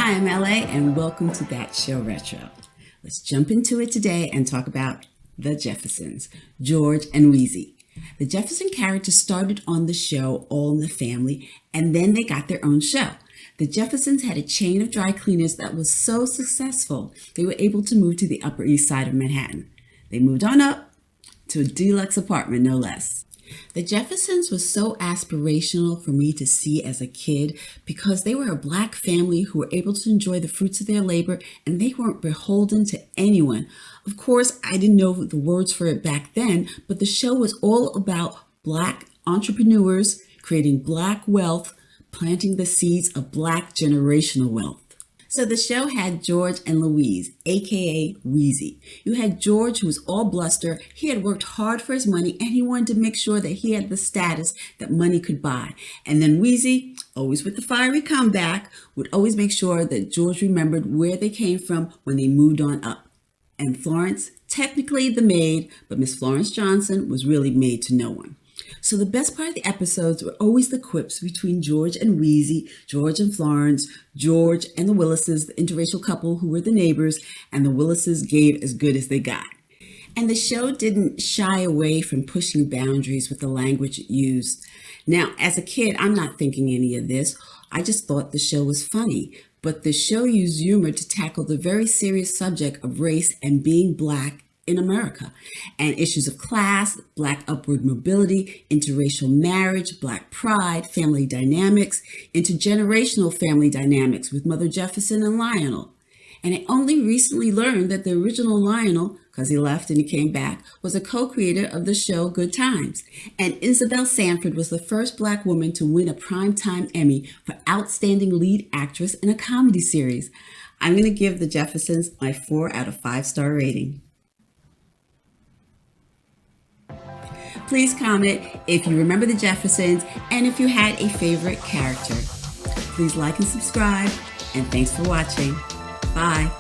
Hi, I'm LA, and welcome to That Show Retro. Let's jump into it today and talk about the Jeffersons, George and Louise. The Jefferson characters started on the show All in the Family, and then they got their own show. The Jeffersons had a chain of dry cleaners that was so successful, they were able to move to the Upper East Side of Manhattan. They moved on up to a deluxe apartment, no less. The Jeffersons was so aspirational for me to see as a kid because they were a Black family who were able to enjoy the fruits of their labor, and they weren't beholden to anyone. Of course, I didn't know the words for it back then, but the show was all about Black entrepreneurs creating Black wealth, planting the seeds of Black generational wealth. So the show had George and Louise, aka Wheezy. You had George, who was all bluster. He had worked hard for his money, and he wanted to make sure that he had the status that money could buy. And then Wheezy, always with the fiery comeback, would always make sure that George remembered where they came from when they moved on up. And Florence, technically the maid, but Miss Florence Johnson was really maid to no one. So the best part of the episodes were always the quips between George and Wheezy, George and Florence, George and the Willises, the interracial couple who were the neighbors, and the Willises gave as good as they got. And the show didn't shy away from pushing boundaries with the language it used. Now, as a kid, I'm not thinking any of this. I just thought the show was funny. But the show used humor to tackle the very serious subject of race and being Black in America, and issues of class, Black upward mobility, interracial marriage, Black pride, family dynamics, intergenerational family dynamics with Mother Jefferson and Lionel. And I only recently learned that the original Lionel, because he left and he came back, was a co-creator of the show Good Times. And Isabel Sanford was the first Black woman to win a Primetime Emmy for Outstanding Lead Actress in a Comedy Series. I'm going to give the Jeffersons my 4 out of 5-star rating. Please comment if you remember the Jeffersons and if you had a favorite character. Please like and subscribe, and thanks for watching. Bye.